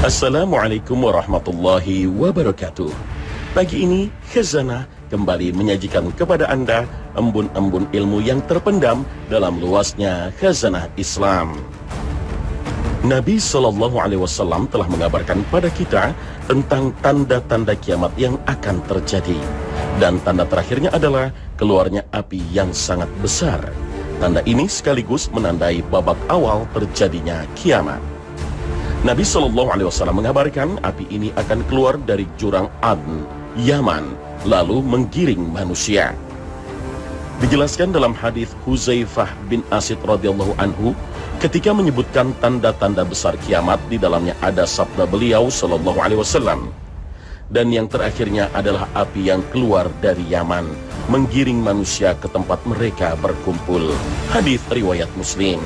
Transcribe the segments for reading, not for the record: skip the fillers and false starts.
Assalamualaikum warahmatullahi wabarakatuh. Pagi ini Khazanah kembali menyajikan kepada Anda embun-embun ilmu yang terpendam dalam luasnya khazanah Islam. Nabi SAW telah mengabarkan pada kita tentang tanda-tanda kiamat yang akan terjadi. Dan tanda terakhirnya adalah keluarnya api yang sangat besar. Tanda ini sekaligus menandai babak awal terjadinya kiamat. Nabi SAW mengabarkan api ini akan keluar dari jurang Adn, Yaman, lalu menggiring manusia. Dijelaskan dalam hadis Huzaifah bin Asid radhiyallahu anhu ketika menyebutkan tanda-tanda besar kiamat, di dalamnya ada sabda beliau SAW. Dan yang terakhirnya adalah api yang keluar dari Yaman, menggiring manusia ke tempat mereka berkumpul. Hadis riwayat Muslim.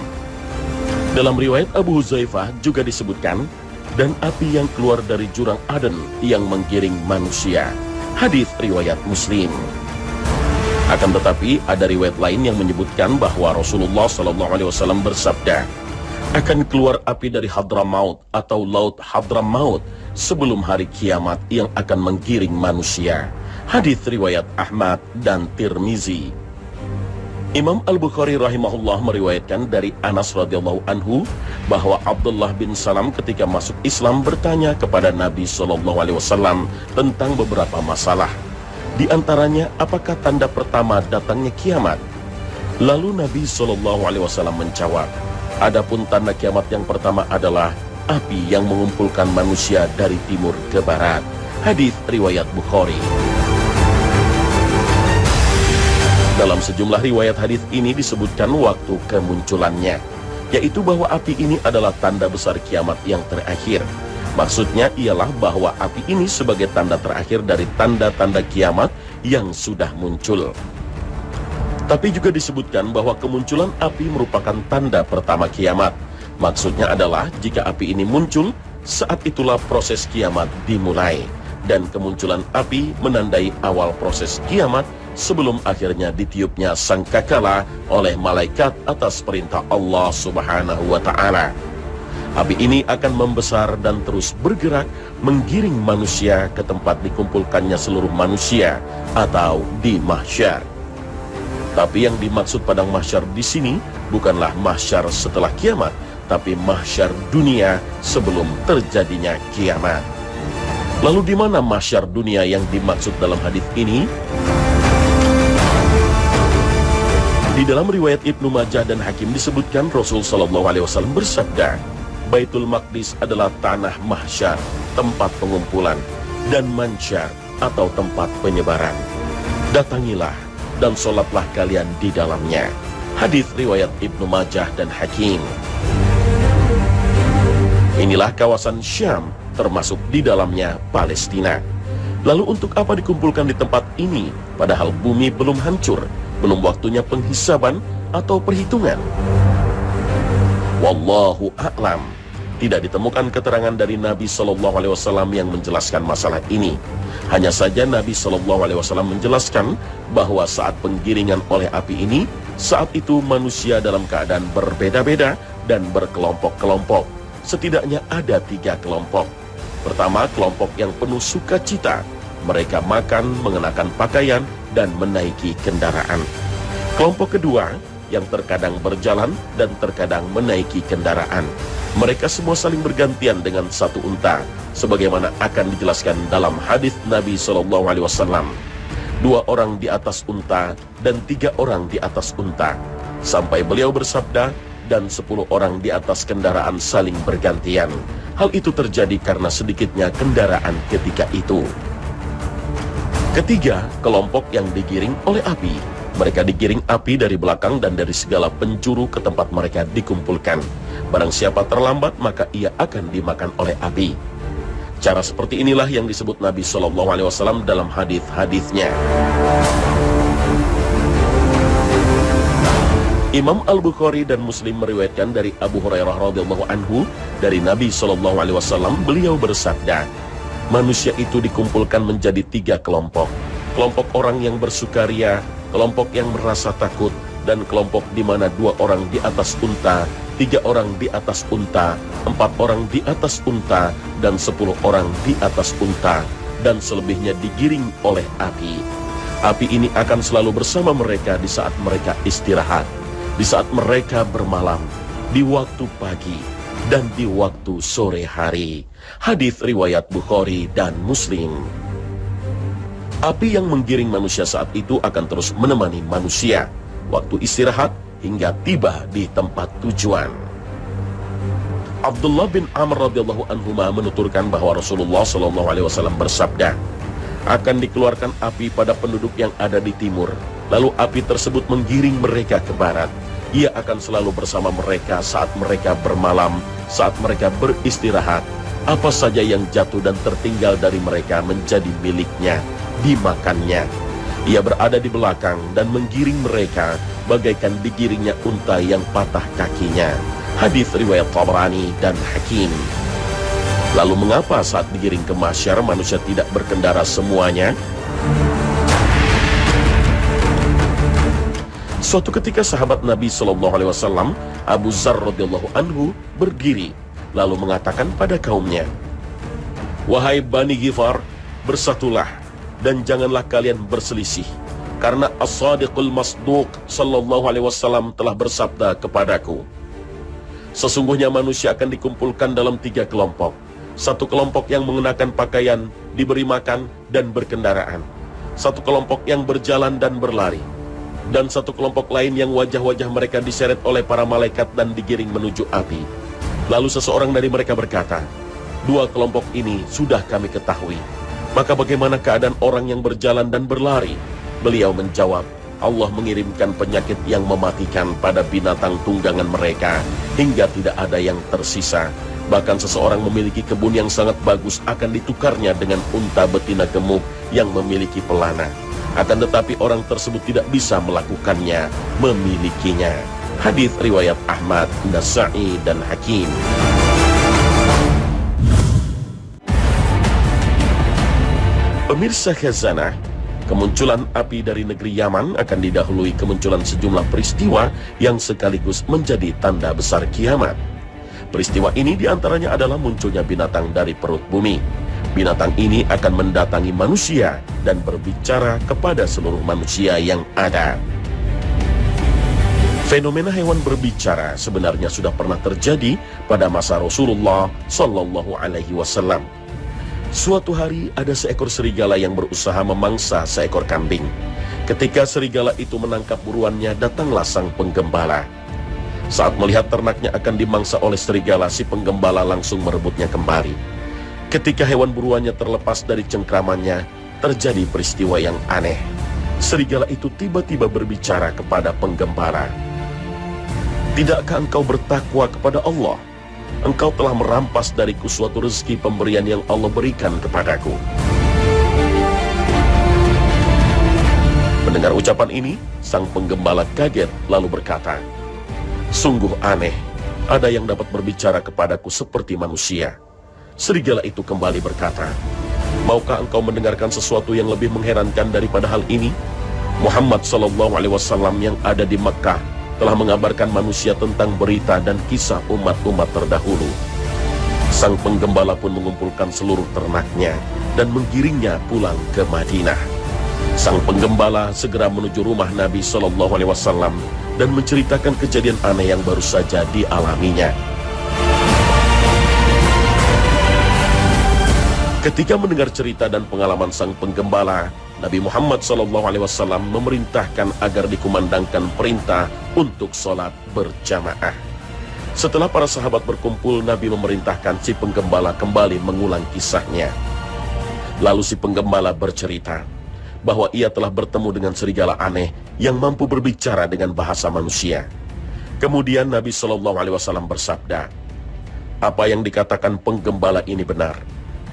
Dalam riwayat Abu Huzaifah juga disebutkan, dan api yang keluar dari jurang Aden yang menggiring manusia. Hadis riwayat Muslim. Akan tetapi ada riwayat lain yang menyebutkan bahwa Rasulullah SAW bersabda, akan keluar api dari Hadramaut atau Laut Hadramaut sebelum hari kiamat yang akan menggiring manusia. Hadis riwayat Ahmad dan Tirmizi. Imam Al-Bukhari rahimahullah meriwayatkan dari Anas radhiyallahu anhu bahwa Abdullah bin Salam ketika masuk Islam bertanya kepada Nabi SAW tentang beberapa masalah. Di antaranya, apakah tanda pertama datangnya kiamat? Lalu Nabi SAW menjawab, adapun tanda kiamat yang pertama adalah api yang mengumpulkan manusia dari timur ke barat. Hadis riwayat Bukhari. Dalam sejumlah riwayat hadis ini disebutkan waktu kemunculannya, yaitu bahwa api ini adalah tanda besar kiamat yang terakhir. Maksudnya ialah bahwa api ini sebagai tanda terakhir dari tanda-tanda kiamat yang sudah muncul. Tapi juga disebutkan bahwa kemunculan api merupakan tanda pertama kiamat. Maksudnya adalah jika api ini muncul, saat itulah proses kiamat dimulai. Dan kemunculan api menandai awal proses kiamat sebelum akhirnya ditiupnya sangkakala oleh malaikat atas perintah Allah Subhanahu wa Ta'ala. Api ini akan membesar dan terus bergerak menggiring manusia ke tempat dikumpulkannya seluruh manusia atau di mahsyar. Tapi yang dimaksud padang mahsyar di sini bukanlah mahsyar setelah kiamat, tapi mahsyar dunia sebelum terjadinya kiamat. Lalu di mana mahsyar dunia yang dimaksud dalam hadis ini? Di dalam riwayat Ibnu Majah dan Hakim disebutkan Rasul SAW bersabda, Baitul Maqdis adalah tanah mahsyar, tempat pengumpulan, dan mansyar atau tempat penyebaran. Datangilah dan sholatlah kalian di dalamnya. Hadis riwayat Ibnu Majah dan Hakim. Inilah kawasan Syam, termasuk di dalamnya Palestina. Lalu untuk apa dikumpulkan di tempat ini, padahal bumi belum hancur, belum waktunya penghisaban atau perhitungan? Wallahu a'lam. Tidak ditemukan keterangan dari Nabi SAW yang menjelaskan masalah ini. Hanya saja Nabi SAW menjelaskan bahwa saat penggiringan oleh api ini, saat itu manusia dalam keadaan berbeda-beda dan berkelompok-kelompok. Setidaknya ada 3 kelompok. Pertama, kelompok yang penuh sukacita. Mereka makan, mengenakan pakaian, dan menaiki kendaraan. Kelompok kedua, yang terkadang berjalan dan terkadang menaiki kendaraan. Mereka semua saling bergantian dengan satu unta, sebagaimana akan dijelaskan dalam hadis Nabi SAW. 2 orang di atas unta dan 3 orang di atas unta, sampai beliau bersabda, dan 10 orang di atas kendaraan saling bergantian. Hal itu terjadi karena sedikitnya kendaraan ketika itu. Ketiga, kelompok yang digiring oleh api. Mereka digiring api dari belakang dan dari segala penjuru ke tempat mereka dikumpulkan. Barang siapa terlambat, maka ia akan dimakan oleh api. Cara seperti inilah yang disebut Nabi SAW dalam hadis-hadisnya. Imam Al-Bukhari dan Muslim meriwayatkan dari Abu Hurairah radhiyallahu anhu dari Nabi SAW, beliau bersabda, manusia itu dikumpulkan menjadi 3 kelompok. Kelompok orang yang bersukaria, kelompok yang merasa takut, dan kelompok di mana 2 orang di atas unta, 3 orang di atas unta, 4 orang di atas unta, dan 10 orang di atas unta, dan selebihnya digiring oleh api. Api ini akan selalu bersama mereka di saat mereka istirahat, di saat mereka bermalam, di waktu pagi, dan di waktu sore hari. Hadis riwayat Bukhari dan Muslim. Api yang menggiring manusia saat itu akan terus menemani manusia waktu istirahat hingga tiba di tempat tujuan. Abdullah bin Amr radhiyallahu anhuma menuturkan bahwa Rasulullah shallallahu alaihi wasallam bersabda, akan dikeluarkan api pada penduduk yang ada di timur, lalu api tersebut menggiring mereka ke barat. Ia akan selalu bersama mereka saat mereka bermalam, saat mereka beristirahat. Apa saja yang jatuh dan tertinggal dari mereka menjadi miliknya, dimakannya. Ia berada di belakang dan menggiring mereka bagaikan digiringnya unta yang patah kakinya. Hadis riwayat Tabrani dan Hakim. Lalu mengapa saat digiring ke mahsyar manusia tidak berkendara semuanya? Suatu ketika sahabat Nabi Shallallahu Alaihi Wasallam Abu Dzar radhiyallahu anhu berdiri lalu mengatakan pada kaumnya, wahai Bani Ghifar, bersatulah dan janganlah kalian berselisih, karena As-Sadiqul Masduq Sallallahu Alaihi Wasallam telah bersabda kepadaku, sesungguhnya manusia akan dikumpulkan dalam 3 kelompok. Satu kelompok yang mengenakan pakaian, diberi makan dan berkendaraan. Satu kelompok yang berjalan dan berlari. Dan satu kelompok lain yang wajah-wajah mereka diseret oleh para malaikat dan digiring menuju api. Lalu seseorang dari mereka berkata, 2 kelompok ini sudah kami ketahui. Maka bagaimana keadaan orang yang berjalan dan berlari? Beliau menjawab, Allah mengirimkan penyakit yang mematikan pada binatang tunggangan mereka, hingga tidak ada yang tersisa. Bahkan seseorang memiliki kebun yang sangat bagus akan ditukarnya dengan unta betina gemuk yang memiliki pelana. Akan tetapi orang tersebut tidak bisa melakukannya, memilikinya. Hadis riwayat Ahmad, Nasa'i dan Hakim. Pemirsa Khazanah, kemunculan api dari negeri Yaman akan didahului kemunculan sejumlah peristiwa yang sekaligus menjadi tanda besar kiamat. Peristiwa ini diantaranya adalah munculnya binatang dari perut bumi. Binatang ini akan mendatangi manusia dan berbicara kepada seluruh manusia yang ada. Fenomena hewan berbicara sebenarnya sudah pernah terjadi pada masa Rasulullah Sallallahu Alaihi Wasallam. Suatu hari ada seekor serigala yang berusaha memangsa seekor kambing. Ketika serigala itu menangkap buruannya, datanglah sang penggembala. Saat melihat ternaknya akan dimangsa oleh serigala, si penggembala langsung merebutnya kembali. Ketika hewan buruannya terlepas dari cengkramannya, terjadi peristiwa yang aneh. Serigala itu tiba-tiba berbicara kepada penggembala. Tidakkah engkau bertakwa kepada Allah? Engkau telah merampas dariku suatu rezeki pemberian yang Allah berikan kepadaku. Mendengar ucapan ini, sang penggembala kaget lalu berkata, sungguh aneh, ada yang dapat berbicara kepadaku seperti manusia. Serigala itu kembali berkata, maukah engkau mendengarkan sesuatu yang lebih mengherankan daripada hal ini? Muhammad Sallallahu Alaihi Wasallam yang ada di Mekah telah mengabarkan manusia tentang berita dan kisah umat-umat terdahulu. Sang penggembala pun mengumpulkan seluruh ternaknya dan menggiringnya pulang ke Madinah. Sang penggembala segera menuju rumah Nabi Sallallahu Alaihi Wasallam dan menceritakan kejadian aneh yang baru saja dialaminya. Ketika mendengar cerita dan pengalaman sang penggembala, Nabi Muhammad SAW memerintahkan agar dikumandangkan perintah untuk sholat berjamaah. Setelah para sahabat berkumpul, Nabi memerintahkan si penggembala kembali mengulang kisahnya. Lalu si penggembala bercerita bahwa ia telah bertemu dengan serigala aneh yang mampu berbicara dengan bahasa manusia. Kemudian Nabi SAW bersabda, apa yang dikatakan penggembala ini benar.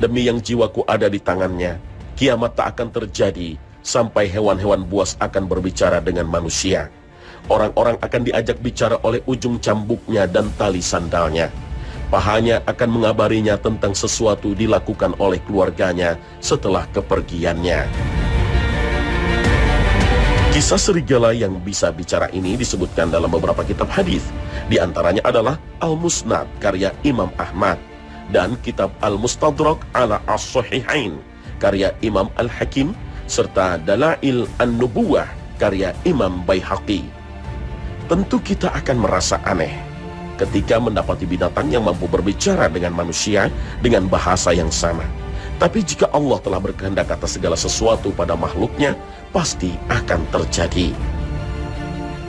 Demi yang jiwaku ada di tangannya, kiamat tak akan terjadi sampai hewan-hewan buas akan berbicara dengan manusia. Orang-orang akan diajak bicara oleh ujung cambuknya dan tali sandalnya. Pahanya akan mengabarinya tentang sesuatu dilakukan oleh keluarganya setelah kepergiannya. Kisah serigala yang bisa bicara ini disebutkan dalam beberapa kitab hadis. Di antaranya adalah Al-Musnad karya Imam Ahmad dan kitab Al-Mustadrak ala As-Sahihain karya Imam Al-Hakim serta Dalail An-Nubuwah karya Imam Baihaqi. Tentu kita akan merasa aneh ketika mendapati binatang yang mampu berbicara dengan manusia dengan bahasa yang sama. Tapi jika Allah telah berkehendak atas segala sesuatu pada makhluknya, pasti akan terjadi.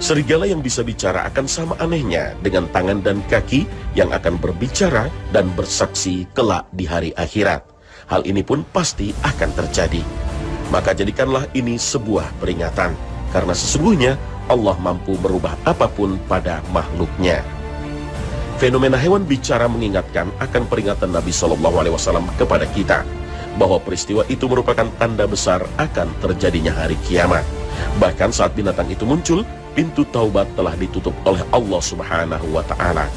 Serigala yang bisa bicara akan sama anehnya dengan tangan dan kaki yang akan berbicara dan bersaksi kelak di hari akhirat. Hal ini pun pasti akan terjadi. Maka jadikanlah ini sebuah peringatan, karena sesungguhnya Allah mampu merubah apapun pada makhluknya. Fenomena hewan bicara mengingatkan akan peringatan Nabi SAW kepada kita, bahwa peristiwa itu merupakan tanda besar akan terjadinya hari kiamat. Bahkan saat binatang itu muncul, pintu taubat telah ditutup oleh Allah Subhanahu wa Ta'ala.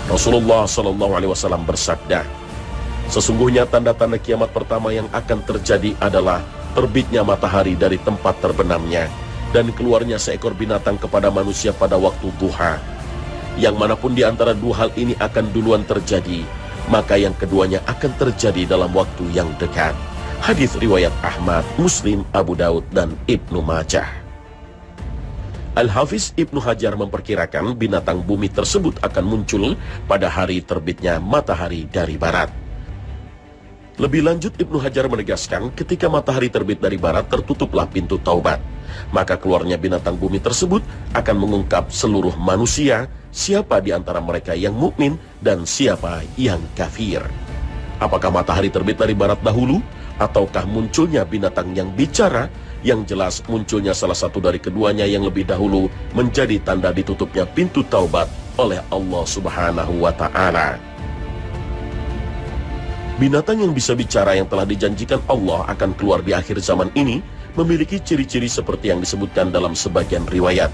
Rasulullah SAW bersabda, sesungguhnya tanda-tanda kiamat pertama yang akan terjadi adalah terbitnya matahari dari tempat terbenamnya dan keluarnya seekor binatang kepada manusia pada waktu duha. Yang manapun di antara dua hal ini akan duluan terjadi, maka yang keduanya akan terjadi dalam waktu yang dekat. Hadis riwayat Ahmad, Muslim, Abu Daud, dan Ibnu Majah. Al-Hafiz Ibnu Hajar memperkirakan binatang bumi tersebut akan muncul pada hari terbitnya matahari dari barat. Lebih lanjut, Ibnu Hajar menegaskan ketika matahari terbit dari barat tertutuplah pintu taubat, maka keluarnya binatang bumi tersebut akan mengungkap seluruh manusia, siapa di antara mereka yang mukmin dan siapa yang kafir. Apakah matahari terbit dari barat dahulu, ataukah munculnya binatang yang bicara? Yang jelas munculnya salah satu dari keduanya yang lebih dahulu menjadi tanda ditutupnya pintu taubat oleh Allah Subhanahu wa Ta'ala. Binatang yang bisa bicara yang telah dijanjikan Allah akan keluar di akhir zaman ini memiliki ciri-ciri seperti yang disebutkan dalam sebagian riwayat,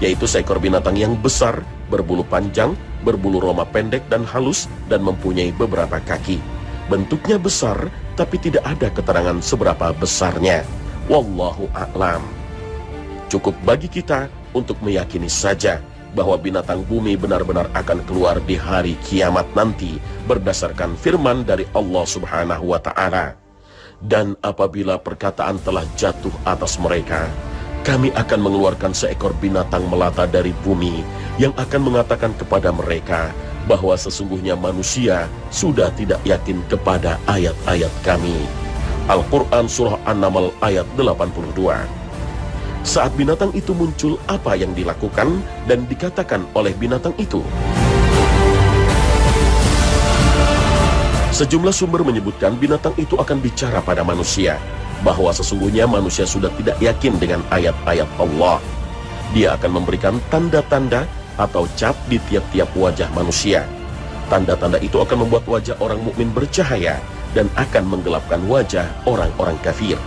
yaitu seekor binatang yang besar, berbulu panjang, berbulu roma pendek dan halus, dan mempunyai beberapa kaki. Bentuknya besar, tapi tidak ada keterangan seberapa besarnya. Wallahu a'lam. Cukup bagi kita untuk meyakini saja bahwa binatang bumi benar-benar akan keluar di hari kiamat nanti berdasarkan firman dari Allah Subhanahu wa Ta'ala. Dan apabila perkataan telah jatuh atas mereka, kami akan mengeluarkan seekor binatang melata dari bumi yang akan mengatakan kepada mereka bahwa sesungguhnya manusia sudah tidak yakin kepada ayat-ayat kami. Al-Quran Surah An-Naml ayat 82. Saat binatang itu muncul, apa yang dilakukan dan dikatakan oleh binatang itu? Sejumlah sumber menyebutkan binatang itu akan bicara pada manusia, bahwa sesungguhnya manusia sudah tidak yakin dengan ayat-ayat Allah. Dia akan memberikan tanda-tanda atau cap di tiap-tiap wajah manusia. Tanda-tanda itu akan membuat wajah orang mukmin bercahaya dan akan menggelapkan wajah orang-orang kafir.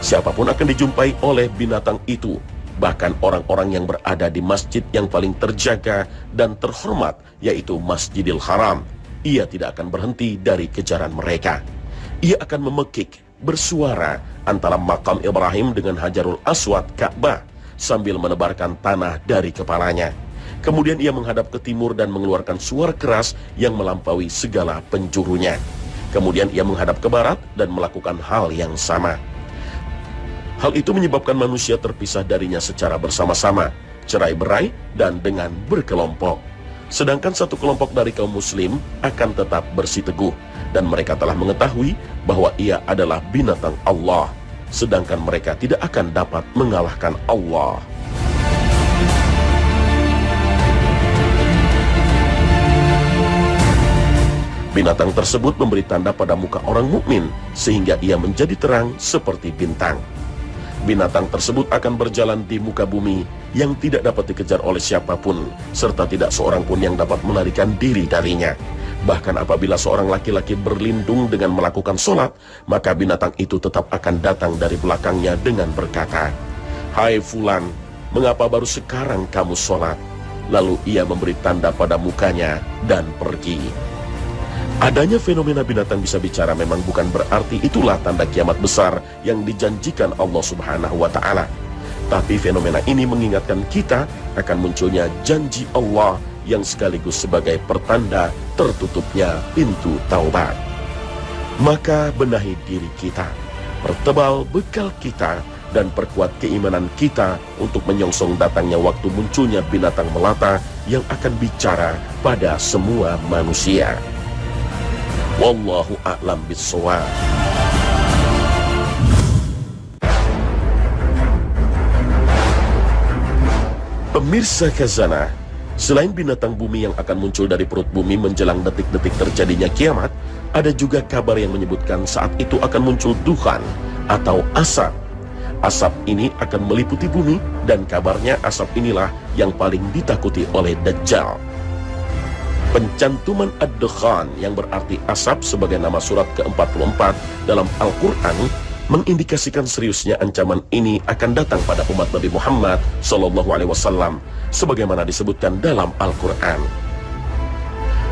Siapapun akan dijumpai oleh binatang itu, bahkan orang-orang yang berada di masjid yang paling terjaga dan terhormat, yaitu Masjidil Haram. Ia tidak akan berhenti dari kejaran mereka. Ia akan memekik, bersuara antara makam Ibrahim dengan Hajarul Aswad Ka'bah sambil menebarkan tanah dari kepalanya. Kemudian ia menghadap ke timur dan mengeluarkan suara keras yang melampaui segala penjurunya. Kemudian ia menghadap ke barat dan melakukan hal yang sama. Hal itu menyebabkan manusia terpisah darinya secara bersama-sama, cerai-berai dan dengan berkelompok. Sedangkan satu kelompok dari kaum muslim akan tetap bersiteguh, dan mereka telah mengetahui bahwa ia adalah binatang Allah, sedangkan mereka tidak akan dapat mengalahkan Allah. Binatang tersebut memberi tanda pada muka orang mukmin sehingga ia menjadi terang seperti bintang. Binatang tersebut akan berjalan di muka bumi yang tidak dapat dikejar oleh siapapun, serta tidak seorang pun yang dapat melarikan diri darinya. Bahkan apabila seorang laki-laki berlindung dengan melakukan sholat, maka binatang itu tetap akan datang dari belakangnya dengan berkata, "Hai Fulan, mengapa baru sekarang kamu sholat?" Lalu ia memberi tanda pada mukanya dan pergi. Adanya fenomena binatang bisa bicara memang bukan berarti itulah tanda kiamat besar yang dijanjikan Allah Subhanahu wa Ta'ala. Tetapi fenomena ini mengingatkan kita akan munculnya janji Allah yang sekaligus sebagai pertanda tertutupnya pintu taubat. Maka benahi diri kita, pertebal bekal kita, dan perkuat keimanan kita untuk menyongsong datangnya waktu munculnya binatang melata yang akan bicara pada semua manusia. Wallahu a'lam bishawab. Pemirsa Khazanah, selain binatang bumi yang akan muncul dari perut bumi menjelang detik-detik terjadinya kiamat, ada juga kabar yang menyebutkan saat itu akan muncul dukhan atau asap. Asap ini akan meliputi bumi, dan kabarnya asap inilah yang paling ditakuti oleh Dajjal. Pencantuman ad-dukhan yang berarti asap sebagai nama surat ke-44 dalam Al-Quran mengindikasikan seriusnya ancaman ini akan datang pada umat Nabi Muhammad SAW, sebagaimana disebutkan dalam Al-Quran.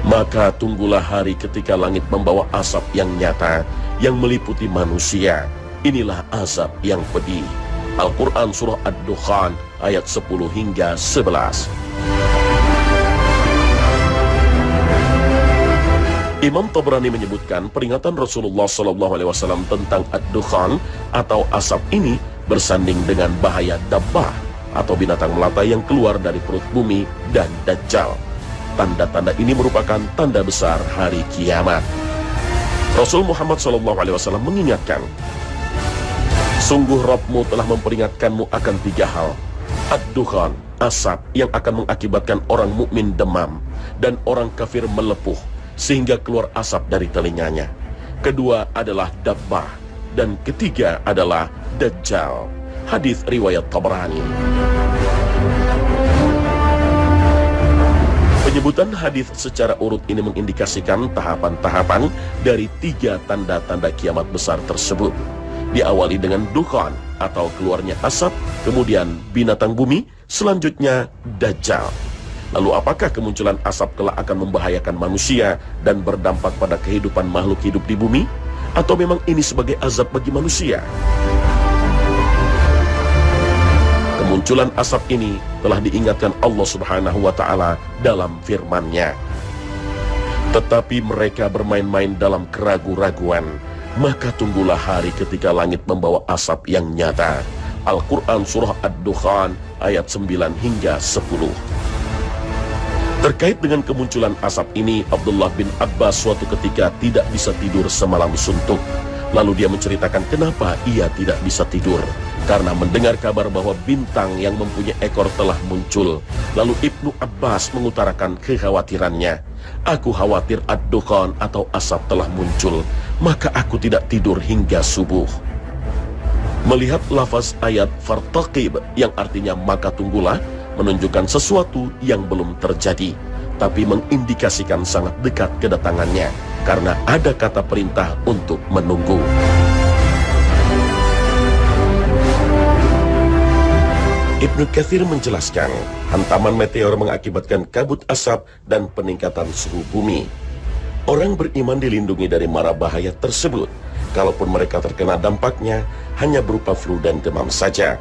Maka tunggulah hari ketika langit membawa asap yang nyata yang meliputi manusia. Inilah azab yang pedih. Al-Quran Surah Ad-Dukhan ayat 10 hingga 11. Imam Tabrani menyebutkan peringatan Rasulullah SAW tentang Ad-Dukhan atau asap ini bersanding dengan bahaya dabbah atau binatang melata yang keluar dari perut bumi dan Dajjal. Tanda-tanda ini merupakan tanda besar hari kiamat. Rasul Muhammad SAW mengingatkan, sungguh Rabbmu telah memperingatkanmu akan 3 hal. Ad-dukhan, asap yang akan mengakibatkan orang mukmin demam dan orang kafir melepuh sehingga keluar asap dari telinganya. Kedua adalah dabbah, dan ketiga adalah Dajjal. Hadis riwayat Tabrani. Penyebutan hadis secara urut ini mengindikasikan tahapan-tahapan dari 3 tanda-tanda kiamat besar tersebut. Diawali dengan dukhan atau keluarnya asap, kemudian binatang bumi, selanjutnya Dajjal. Lalu apakah kemunculan asap kelak akan membahayakan manusia dan berdampak pada kehidupan makhluk hidup di bumi? Atau memang ini sebagai azab bagi manusia? Kemunculan asap ini telah diingatkan Allah Subhanahu wa Ta'ala dalam firman-Nya. Tetapi mereka bermain-main dalam keraguan-raguan, maka tunggulah hari ketika langit membawa asap yang nyata. Al-Quran Surah Ad-Dukhan ayat 9 hingga 10. Terkait dengan kemunculan asap ini, Abdullah bin Abbas suatu ketika tidak bisa tidur semalam suntuk. Lalu dia menceritakan kenapa ia tidak bisa tidur, karena mendengar kabar bahwa bintang yang mempunyai ekor telah muncul. Lalu Ibnu Abbas mengutarakan kekhawatirannya, aku khawatir ad-dukhan atau asap telah muncul, maka aku tidak tidur hingga subuh. Melihat lafaz ayat fartaqib yang artinya maka tunggulah, menunjukkan sesuatu yang belum terjadi, tapi mengindikasikan sangat dekat kedatangannya, karena ada kata perintah untuk menunggu. Ibnu Katsir menjelaskan, hantaman meteor mengakibatkan kabut asap dan peningkatan suhu bumi. Orang beriman dilindungi dari mara bahaya tersebut. Kalaupun mereka terkena dampaknya, hanya berupa flu dan demam saja.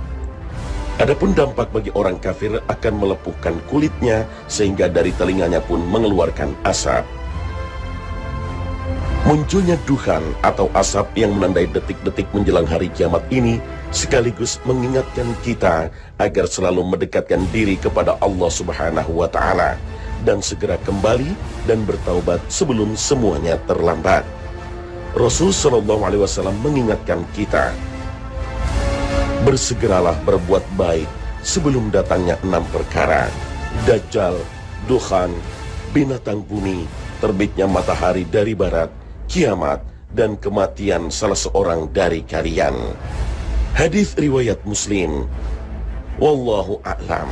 Adapun dampak bagi orang kafir akan melepuhkan kulitnya sehingga dari telinganya pun mengeluarkan asap. Munculnya dukhan atau asap yang menandai detik-detik menjelang hari kiamat ini sekaligus mengingatkan kita agar selalu mendekatkan diri kepada Allah Subhanahu wa Ta'ala dan segera kembali dan bertaubat sebelum semuanya terlambat. Rasul sallallahu alaihi wasallam mengingatkan kita, bersegeralah berbuat baik sebelum datangnya 6 perkara: Dajjal, dukhan, binatang bumi, terbitnya matahari dari barat, kiamat, dan kematian salah seorang dari kalian. Hadis riwayat Muslim. Wallahu a'lam.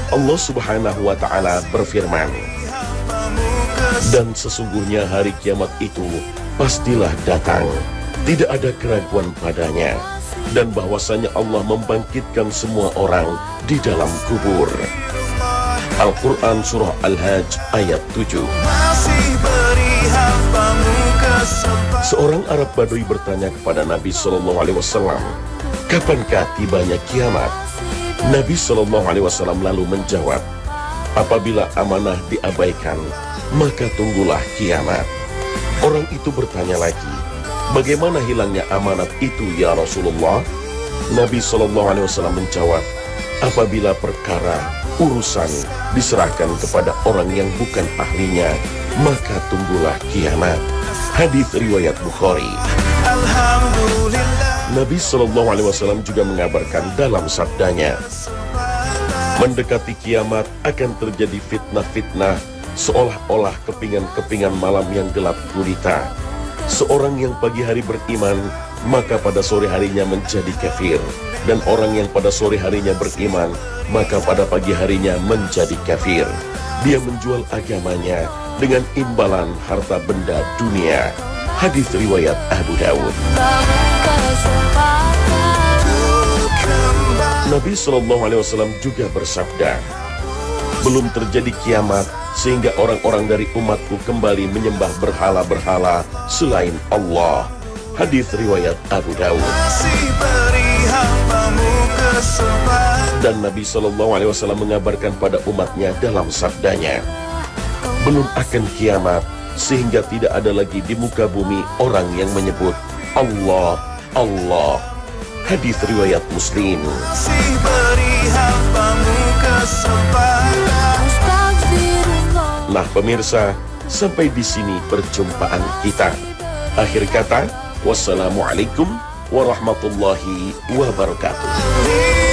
Allah Subhanahu wa Ta'ala berfirman, dan sesungguhnya hari kiamat itu pastilah datang, tidak ada keraguan padanya, dan bahwasanya Allah membangkitkan semua orang di dalam kubur. Al-Quran Surah Al-Hajj ayat 7. Seorang Arab Badui bertanya kepada Nabi SAW, kapankah tibanya kiamat? Nabi SAW lalu menjawab, apabila amanah diabaikan, maka tunggulah kiamat. Orang itu bertanya lagi, bagaimana hilangnya amanat itu ya Rasulullah? Nabi SAW menjawab, apabila perkara urusan diserahkan kepada orang yang bukan ahlinya, maka tunggulah kiamat. Hadis riwayat Bukhari. Nabi SAW juga mengabarkan dalam sabdanya, mendekati kiamat akan terjadi fitnah-fitnah seolah-olah kepingan-kepingan malam yang gelap gulita. Seorang yang pagi hari beriman, maka pada sore harinya menjadi kafir. Dan orang yang pada sore harinya beriman, maka pada pagi harinya menjadi kafir. Dia menjual agamanya dengan imbalan harta benda dunia. Hadis riwayat Abu Dawud. Nabi SAW juga bersabda, belum terjadi kiamat sehingga orang-orang dari umatku kembali menyembah berhala-berhala selain Allah. Hadis riwayat Abu Dawud. Dan Nabi SAW mengabarkan pada umatnya dalam sabdanya, belum akan kiamat sehingga tidak ada lagi di muka bumi orang yang menyebut Allah, Allah. Hadis riwayat Muslim. Nah pemirsa, sampai di sini perjumpaan kita. Akhir kata, wassalamualaikum warahmatullahi wabarakatuh.